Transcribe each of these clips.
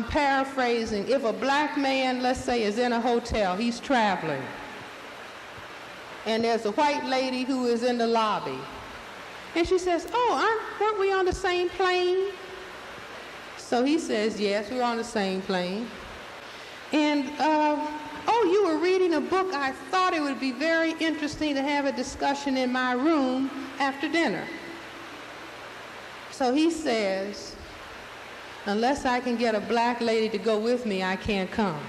paraphrasing. If a black man, let's say, is in a hotel, he's traveling, and there's a white lady who is in the lobby, and she says, oh, weren't we on the same plane? So he says, yes, we're on the same plane. And, oh, you were reading a book. I thought it would be very interesting to have a discussion in my room after dinner. So he says, unless I can get a black lady to go with me, I can't come.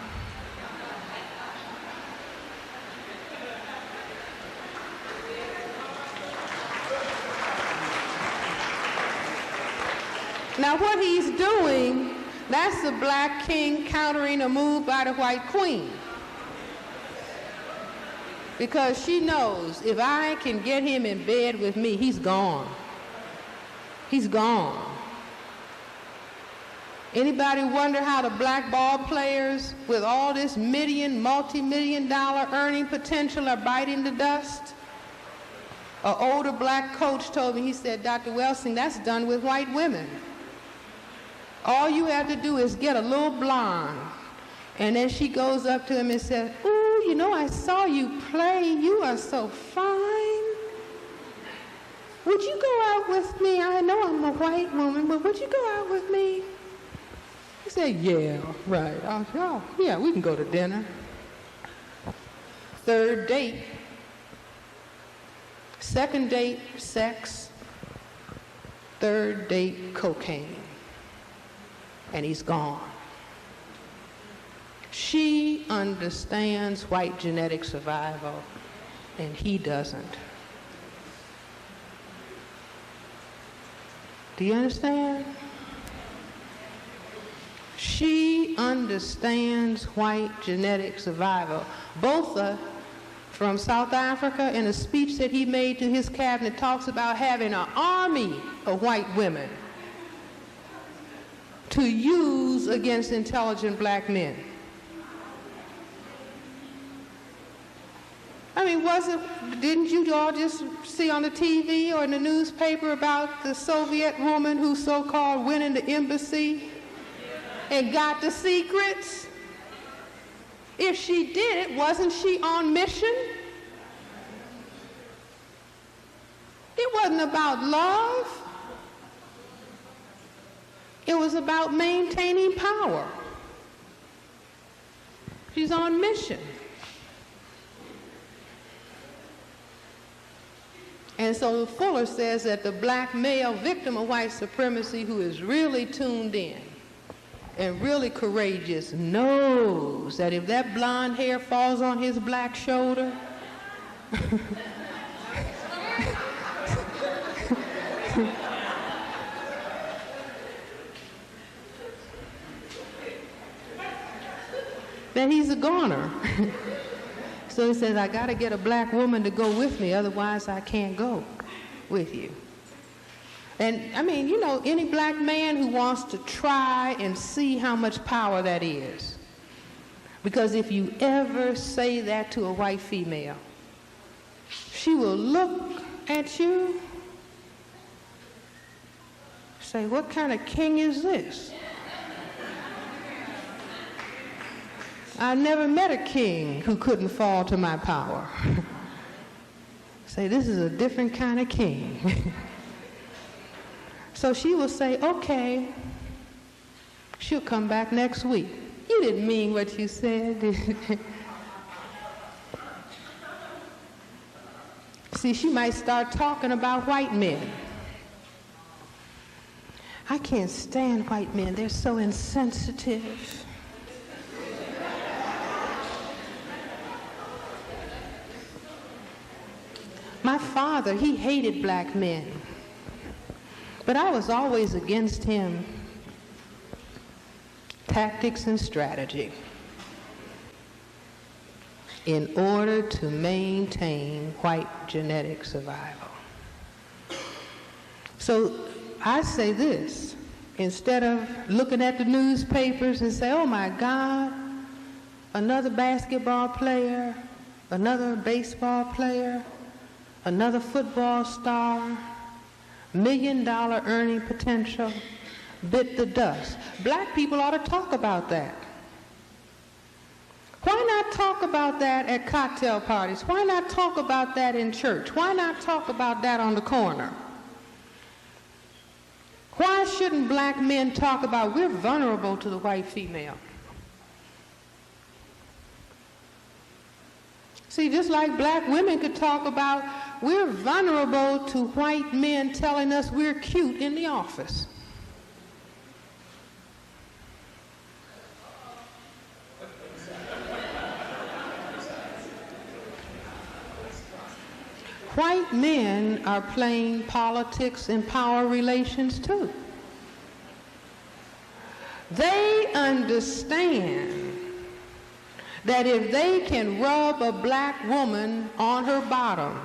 Now what he's doing, that's the black king countering a move by the white queen. Because she knows if I can get him in bed with me, he's gone. He's gone. Anybody wonder how the black ball players with all this multi-million-dollar earning potential are biting the dust? An older black coach told me, he said, Dr. Welsing, that's done with white women. All you have to do is get a little blonde. And then she goes up to him and says, ooh, you know, I saw you play. You are so fine. Would you go out with me? I know I'm a white woman, but would you go out with me? He said, yeah, right. Oh, yeah, we can go to dinner. Third date. Second date, sex. Third date, cocaine. And he's gone. She understands white genetic survival, and he doesn't. Do you understand? She understands white genetic survival. Botha from South Africa, in a speech that he made to his cabinet, talks about having an army of white women to use against intelligent black men. I mean, didn't you all just see on the TV or in the newspaper about the Soviet woman who so-called went in the embassy and got the secrets? If she did it, wasn't she on mission? It wasn't about love. It was about maintaining power. She's on mission. And so Fuller says that the black male victim of white supremacy who is really tuned in and really courageous knows that if that blonde hair falls on his black shoulder, then he's a goner. So he says, I got to get a black woman to go with me, otherwise I can't go with you. And I mean, you know, any black man who wants to try and see how much power that is. Because if you ever say that to a white female, she will look at you, say, what kind of king is this? I never met a king who couldn't fall to my power. Say, this is a different kind of king. So she will say, okay, she'll come back next week. You didn't mean what you said, did you? See, she might start talking about white men. I can't stand white men. They're so insensitive. My father, he hated black men, but I was always against him. Tactics and strategy in order to maintain white genetic survival. So I say this, instead of looking at the newspapers and say, oh my God, another basketball player, another baseball player, another football star, $1 million earning potential, bit the dust. Black people ought to talk about that. Why not talk about that at cocktail parties? Why not talk about that in church? Why not talk about that on the corner? Why shouldn't black men talk about we're vulnerable to the white female? See, just like black women could talk about we're vulnerable to white men telling us we're cute in the office. White men are playing politics and power relations too. They understand that if they can rub a black woman on her bottom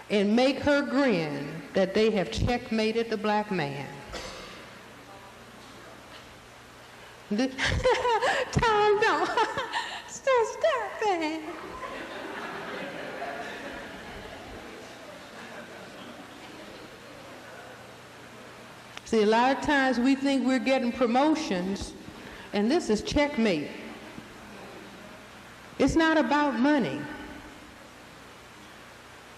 and make her grin, that they have checkmated the black man. Tom, don't. Stop it. See, a lot of times we think we're getting promotions, and this is checkmate. It's not about money.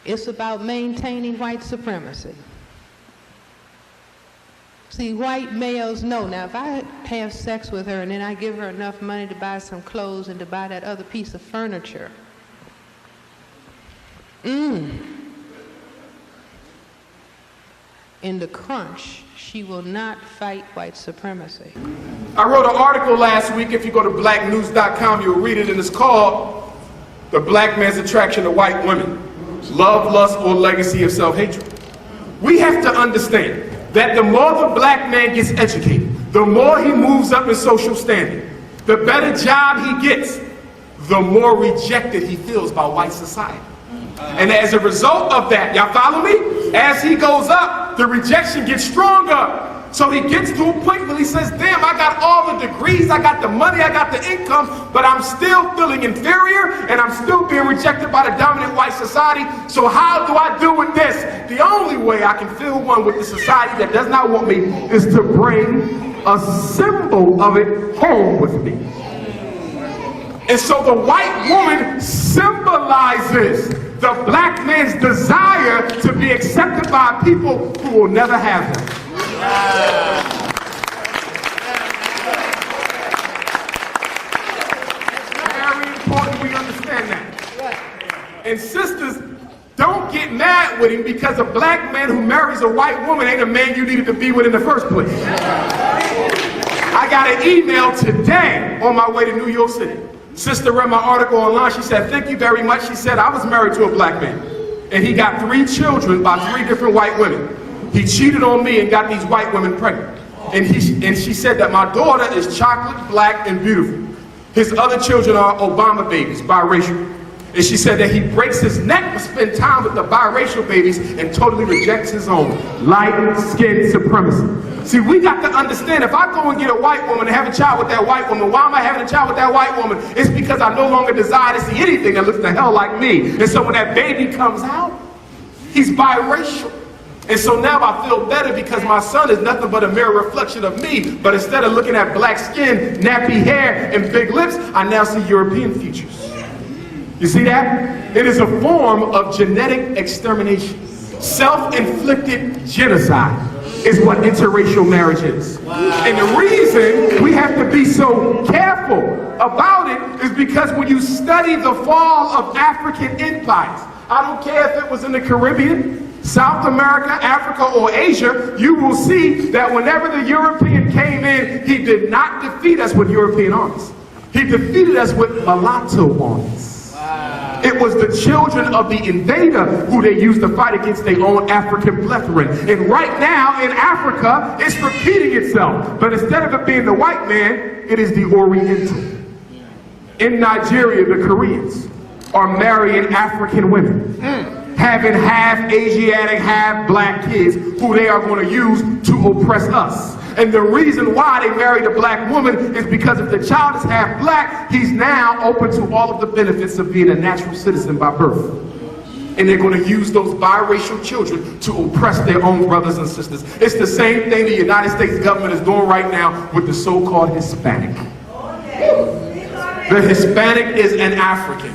It's about maintaining white supremacy. See, white males know. Now, if I have sex with her and then I give her enough money to buy some clothes and to buy that other piece of furniture, in the crunch, she will not fight white supremacy. I wrote an article last week. If you go to blacknews.com, you'll read it, and it's called The Black Man's Attraction to White Women, Love, Lust, or Legacy of Self-Hatred. We have to understand that the more the black man gets educated, the more he moves up in social standing, the better job he gets, the more rejected he feels by white society. And as a result of that, y'all follow me? As he goes up, the rejection gets stronger. So he gets to a point where he says, damn, I got all the degrees, I got the money, I got the income, but I'm still feeling inferior and I'm still being rejected by the dominant white society. So how do I deal with this? The only way I can feel one with the society that does not want me is to bring a symbol of it home with me. And so the white woman symbolizes the black man's desire to be accepted by people who will never have him. It's very important we understand that. And sisters, don't get mad with him because a black man who marries a white woman ain't a man you needed to be with in the first place. I got an email today on my way to New York City. Sister read my article online. She said, thank you very much. She said, I was married to a black man, and he got 3 children by 3 different white women. He cheated on me and got these white women pregnant. And she said that my daughter is chocolate, black, and beautiful. His other children are Obama babies, biracial. And she said that he breaks his neck to spend time with the biracial babies and totally rejects his own light-skinned supremacy. See, we got to understand, if I go and get a white woman and have a child with that white woman, why am I having a child with that white woman? It's because I no longer desire to see anything that looks the hell like me. And so when that baby comes out, he's biracial. And so now I feel better because my son is nothing but a mirror reflection of me. But instead of looking at black skin, nappy hair, and big lips, I now see European features. You see that? It is a form of genetic extermination. Self-inflicted genocide is what interracial marriage is. Wow. And the reason we have to be so careful about it is because when you study the fall of African empires, I don't care if it was in the Caribbean, South America, Africa, or Asia, you will see that whenever the European came in, he did not defeat us with European armies. He defeated us with mulatto armies. Wow. It was the children of the invader who they used to fight against their own African brethren. And right now in Africa, it's repeating itself. But instead of it being the white man, it is the Oriental. In Nigeria, the Koreans are marrying African women, having half Asiatic, half black kids who they are going to use to oppress us. And the reason why they married a black woman is because if the child is half black, he's now open to all of the benefits of being a natural citizen by birth. and they're going to use those biracial children to oppress their own brothers and sisters. It's the same thing the United States government is doing right now with the so-called Hispanic. The Hispanic is an African.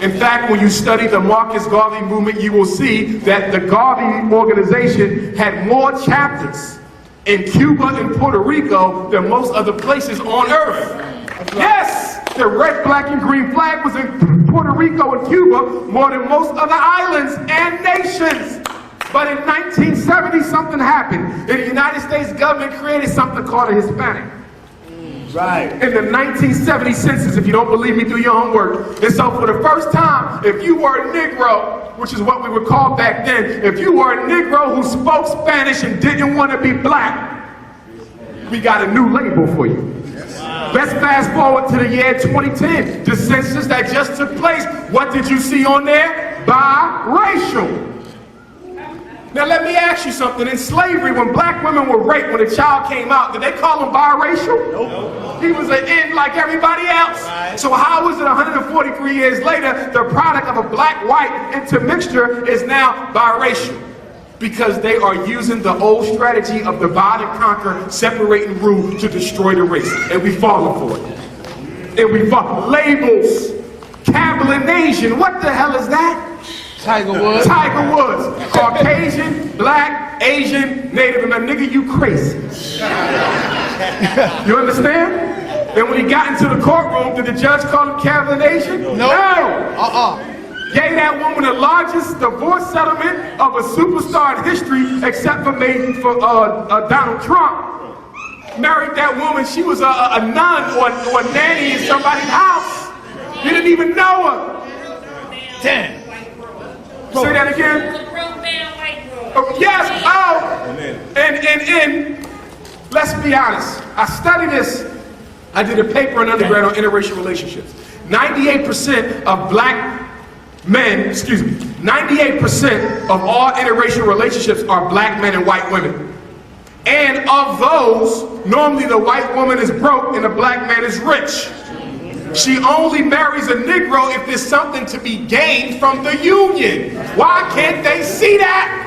In fact, when you study the Marcus Garvey movement, you will see that the Garvey organization had more chapters in Cuba and Puerto Rico than most other places on earth. Yes, the red, black, and green flag was in Puerto Rico and Cuba more than most other islands and nations. But in 1970, something happened. And the United States government created something called a Hispanic. Right. In the 1970 census, if you don't believe me, do your homework. And so for the first time, if you were a Negro, which is what we were called back then, if you were a Negro who spoke Spanish and didn't want to be black, we got a new label for you. Wow. Let's fast forward to the year 2010, the census that just took place. What did you see on there? Biracial. Now let me ask you something. In slavery, when black women were raped when a child came out, did they call him biracial? Nope. He was an N like everybody else. Right. So how is it 143 years later, the product of a black-white intermixture is now biracial? Because they are using the old strategy of divide and conquer, separate and rule to destroy the race. And we falling for it. And we fall. Labels. Cablination. What the hell is that? Tiger Woods. Tiger Woods. Caucasian, black, Asian, Native American. Nigga, you crazy. You understand? And when he got into the courtroom, did the judge call him Cablination? No. Gave that woman the largest divorce settlement of a superstar in history, except for Donald Trump. Married that woman. She was a nun or a nanny in somebody's house. You didn't even know her. Damn. Say that again? Oh, yes, and let's be honest. I studied this. I did a paper in undergrad on interracial relationships. 98% of black men, 98% of all interracial relationships are black men and white women. And of those, normally the white woman is broke and the black man is rich. She only marries a Negro if there's something to be gained from the union. Why can't they see that?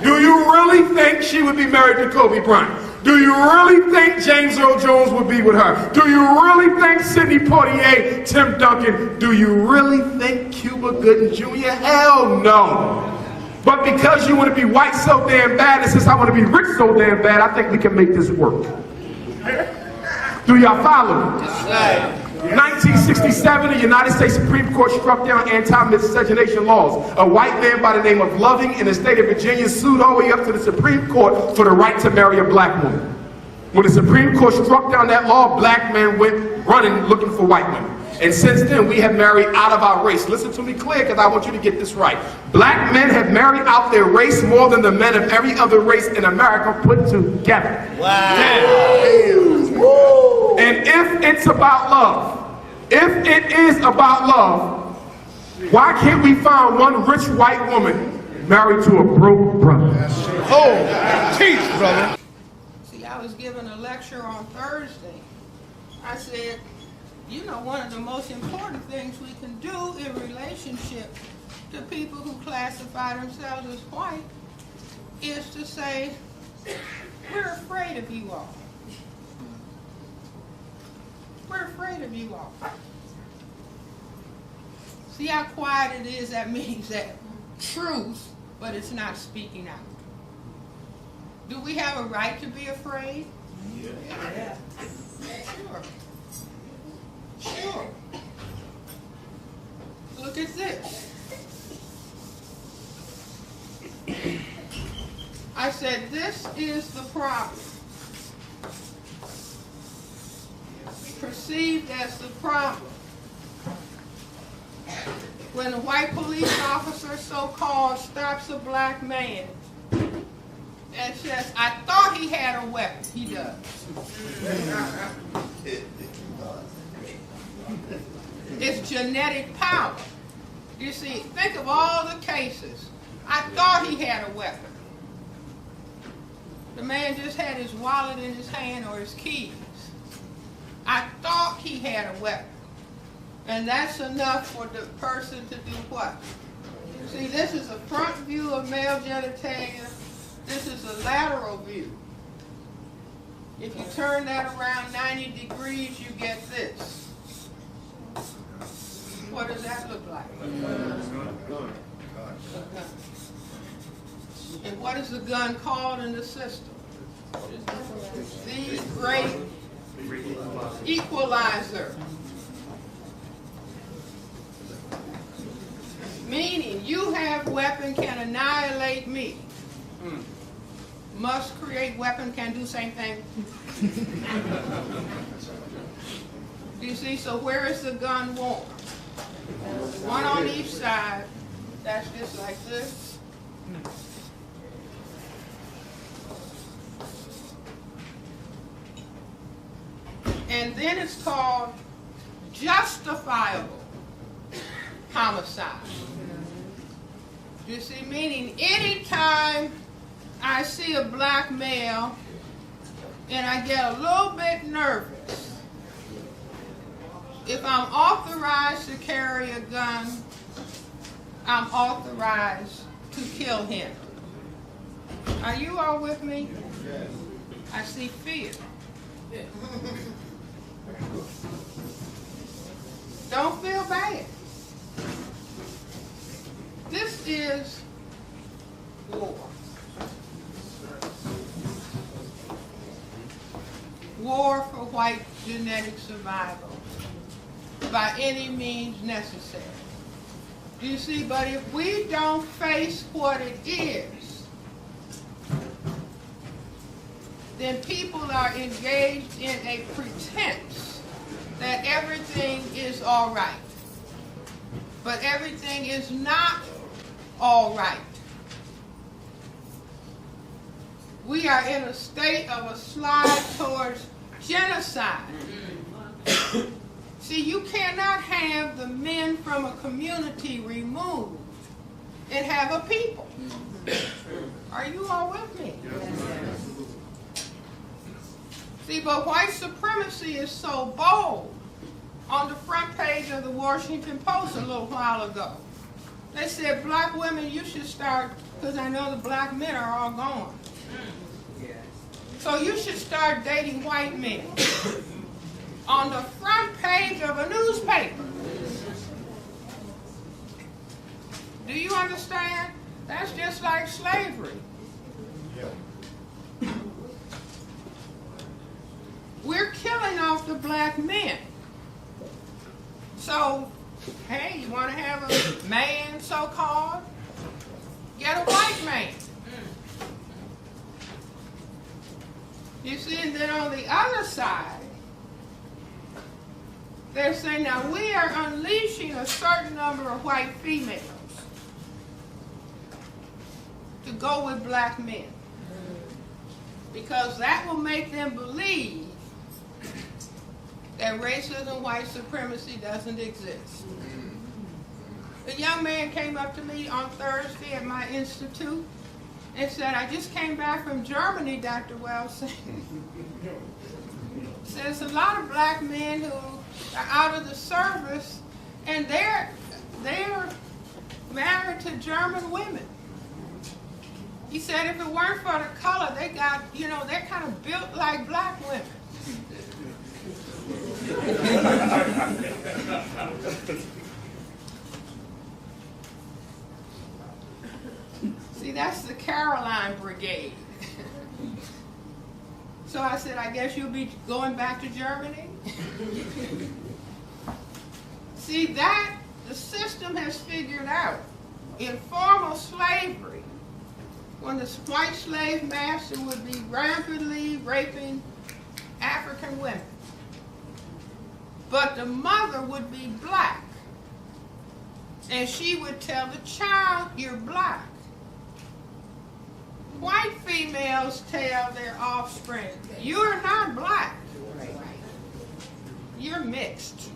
Do you really think she would be married to Kobe Bryant? Do you really think James Earl Jones would be with her? Do you really think Sidney Poitier, Tim Duncan? Do you really think Cuba Gooding Jr.? Hell no. But because you want to be white so damn bad, and since I want to be rich so damn bad, I think we can make this work. Do y'all follow me? 1967, the United States Supreme Court struck down anti-miscegenation laws. A white man by the name of Loving in the state of Virginia sued all the way up to the Supreme Court for the right to marry a black woman. When the Supreme Court struck down that law, black men went running looking for white women. And since then, we have married out of our race. Listen to me clear, because I want you to get this right. Black men have married out their race more than the men of every other race in America put together. Wow. And if it's about love, if it is about love, why can't we find one rich white woman married to a broke brother? Oh, teach, brother. See, I was giving a lecture on Thursday. I said, you know, one of the most important things we can do in relationship to people who classify themselves as white is to say, we're afraid of you all. We're afraid of you all. See how quiet it is? That means that truth, but it's not speaking out. Do we have a right to be afraid? Yeah. Sure. Sure. Look at this. I said, this is the problem. Perceived as the problem. When a white police officer, so-called, stops a black man and says, I thought he had a weapon. He does. It's genetic power. You see, think of all the cases. I thought he had a weapon. The man just had his wallet in his hand or his keys. I thought he had a weapon. And that's enough for the person to do what? See, this is a front view of male genitalia. This is a lateral view. If you turn that around 90 degrees, you get this. What does that look like? And what is the gun called in the system? The great equalizer. Meaning, you have weapon can annihilate me. Must create weapon can do same thing. You see, so where is the gun warm? One on each side. That's just like this. And then it's called justifiable homicide. You see, meaning anytime I see a black male and I get a little bit nervous, if I'm authorized to carry a gun, I'm authorized to kill him. Are you all with me? I see fear. Don't feel bad. This is war. War for white genetic survival by any means necessary. You see, but if we don't face what it is, then people are engaged in a pretense that everything is all right. But everything is not all right. We are in a state of a slide towards genocide. See, you cannot have the men from a community removed and have a people. Are you all with me? See, but white supremacy is so bold. On the front page of the Washington Post a little while ago, they said, black women, you should start, because I know the black men are all gone. So you should start dating white men on the front page of a newspaper. Do you understand? That's just like slavery. We're killing off the black men. So, hey, you want to have a man, so-called? Get a white man. You see, and then on the other side, they're saying, now we are unleashing a certain number of white females to go with black men. Because that will make them believe that racism, white supremacy doesn't exist. A young man came up to me on Thursday at my institute and said, I just came back from Germany, Dr. Welsing. There's a lot of black men who are out of the service and they're married to German women. He said if it weren't for the color, they got, they're kind of built like black women. See, that's the Caroline Brigade. So I said, I guess you'll be going back to Germany? See, that the system has figured out in formal slavery, when the white slave master would be rampantly raping African women. But the mother would be black. And she would tell the child, you're black. White females tell their offspring, you're not black. You're mixed.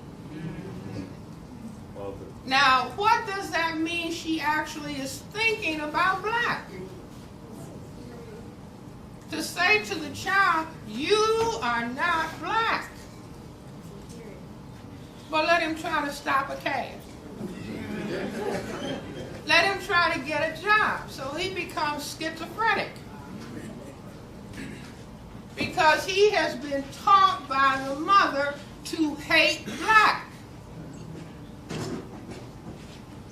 Now, what does that mean she actually is thinking about black? To say to the child, you are not black. But let him try to stop a cab. let him try to get a job. So he becomes schizophrenic. Because he has been taught by the mother to hate black.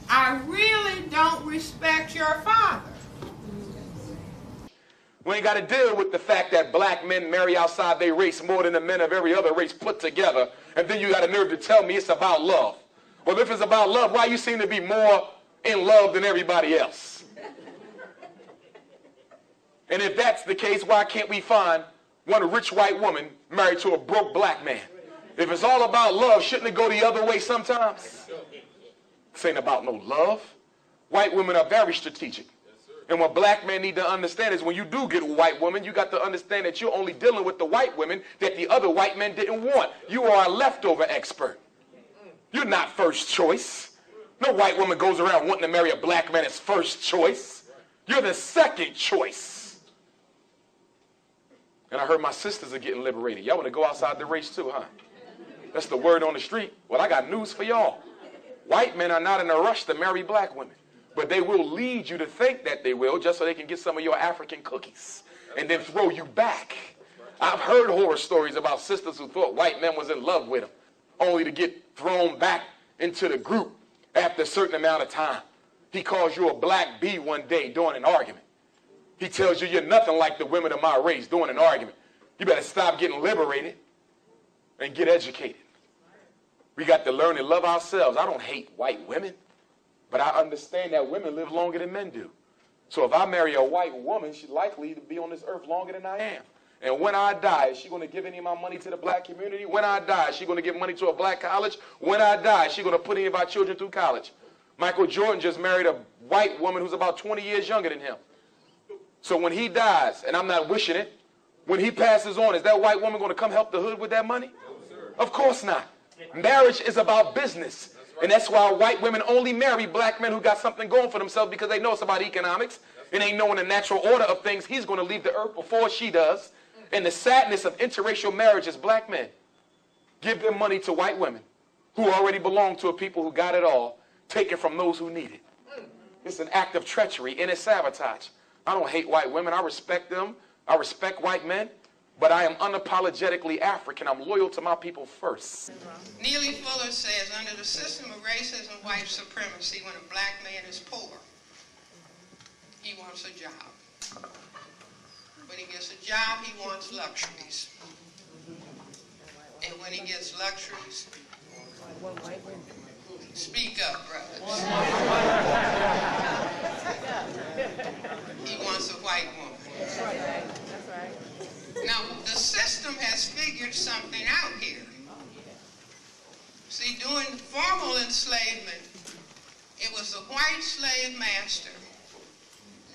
I really don't respect your father. We ain't got to deal with the fact that black men marry outside their race more than the men of every other race put together. And then you got a nerve to tell me it's about love. Well, if it's about love, why you seem to be more in love than everybody else? And if that's the case, why can't we find one rich white woman married to a broke black man? If it's all about love, shouldn't it go the other way sometimes? This ain't about no love. White women are very strategic. And what black men need to understand is when you do get a white woman, you got to understand that you're only dealing with the white women that the other white men didn't want. You are a leftover expert. You're not first choice. No white woman goes around wanting to marry a black man as first choice. You're the second choice. And I heard my sisters are getting liberated. Y'all want to go outside the race too, huh? That's the word on the street. Well, I got news for y'all. White men are not in a rush to marry black women. But they will lead you to think that they will just so they can get some of your African cookies and then throw you back. I've heard horror stories about sisters who thought white men was in love with them, only to get thrown back into the group after a certain amount of time. He calls you a black bee one day during an argument. He tells you you're nothing like the women of my race during an argument. You better stop getting liberated and get educated. We got to learn and love ourselves. I don't hate white women. But I understand that women live longer than men do. So if I marry a white woman, she's likely to be on this earth longer than I am. And when I die, is she going to give any of my money to the black community? When I die, is she going to give money to a black college? When I die, is she going to put any of our children through college? Michael Jordan just married a white woman who's about 20 years younger than him. So when he dies, and I'm not wishing it, when he passes on, is that white woman going to come help the hood with that money? No, of course not. Marriage is about business. And that's why white women only marry black men who got something going for themselves because they know it's about economics. And they know in the natural order of things, he's going to leave the earth before she does. And the sadness of interracial marriage is black men give their money to white women who already belong to a people who got it all, take it from those who need it. It's an act of treachery and it's sabotage. I don't hate white women. I respect them. I respect white men. But I am unapologetically African. I'm loyal to my people first. Neely Fuller says, under the system of racism, white supremacy, when a black man is poor, he wants a job. When he gets a job, he wants luxuries. And when he gets luxuries, speak up, brothers. He wants a white woman. That's right. Now, the system has figured something out here. See, during formal enslavement, it was the white slave master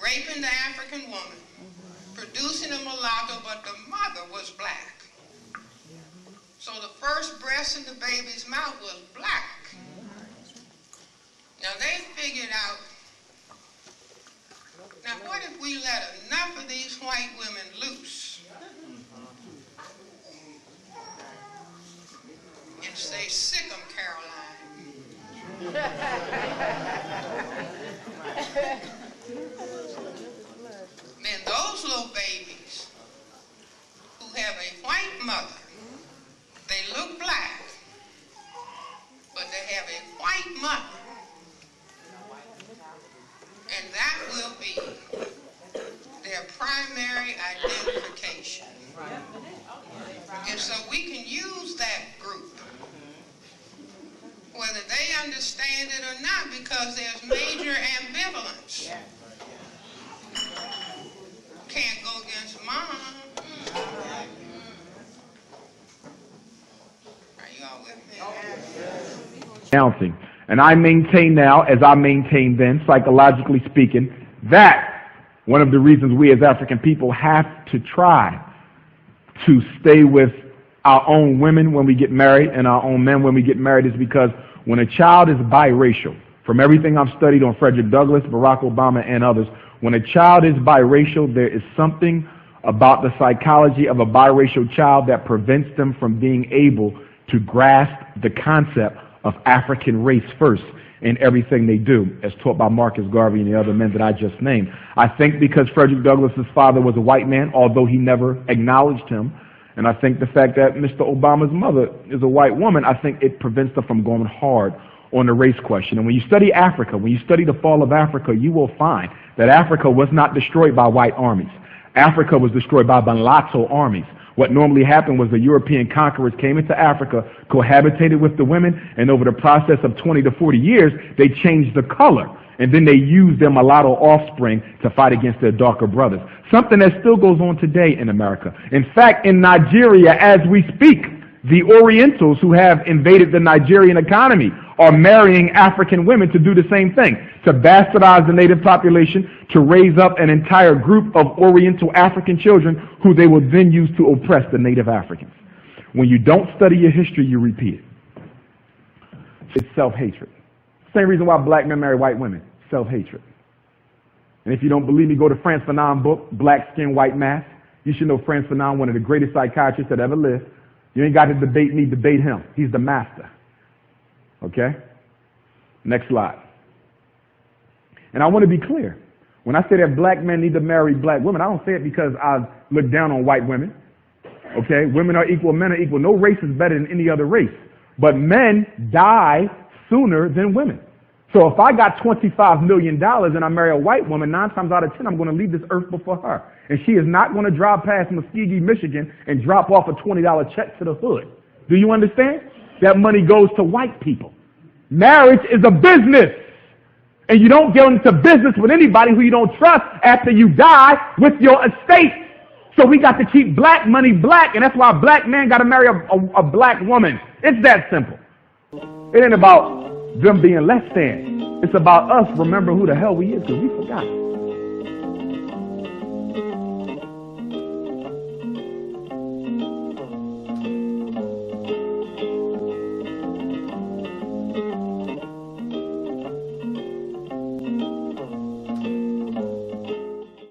raping the African woman, producing a mulatto, but the mother was black. So the first breast in the baby's mouth was black. Now, they figured out, now what if we let enough of these white women loose and say, sick 'em, Caroline. Then those little babies who have a white mother, they look black, but they have a white mother. And that will be their primary identification. And so we can use that group, whether they understand it or not, because there's major ambivalence. Can't go against mom. Are you all with me? Announcing. And I maintain now, as I maintained then, psychologically speaking, that one of the reasons we as African people have to try to stay with our own women when we get married and our own men when we get married is because when a child is biracial, from everything I've studied on Frederick Douglass, Barack Obama, and others, when a child is biracial, there is something about the psychology of a biracial child that prevents them from being able to grasp the concept of African race first in everything they do, as taught by Marcus Garvey and the other men that I just named. I think because Frederick Douglass's father was a white man, although he never acknowledged him, and I think the fact that Mr. Obama's mother is a white woman, I think it prevents them from going hard on the race question. And when you study Africa, when you study the fall of Africa, you will find that Africa was not destroyed by white armies. Africa was destroyed by mulatto armies. What normally happened was the European conquerors came into Africa, cohabitated with the women, and over the process of 20 to 40 years, they changed the color. And then they used their mulatto offspring to fight against their darker brothers. Something that still goes on today in America. In fact, in Nigeria, as we speak, the Orientals who have invaded the Nigerian economy are marrying African women to do the same thing, to bastardize the native population, to raise up an entire group of Oriental African children who they will then use to oppress the native Africans. When you don't study your history, you repeat it. It's self-hatred. Same reason why black men marry white women, self-hatred. And if you don't believe me, go to Frantz Fanon's book, Black Skin, White Mask. You should know Frantz Fanon, one of the greatest psychiatrists that ever lived. You ain't got to debate me, debate him. He's the master. Okay? Next slide. And I want to be clear. When I say that black men need to marry black women, I don't say it because I look down on white women. Okay? Women are equal, men are equal. No race is better than any other race. But men die sooner than women. So if I got $25 million and I marry a white woman, 9 times out of 10, I'm going to leave this earth before her. And she is not going to drive past Muskogee, Michigan and drop off a $20 check to the hood. Do you understand? That money goes to white people. Marriage is a business. And you don't get into business with anybody who you don't trust after you die with your estate. So we got to keep black money black, and that's why a black man got to marry a black woman. It's that simple. It ain't about them being less than. It's about us remembering who the hell we is, because we forgot.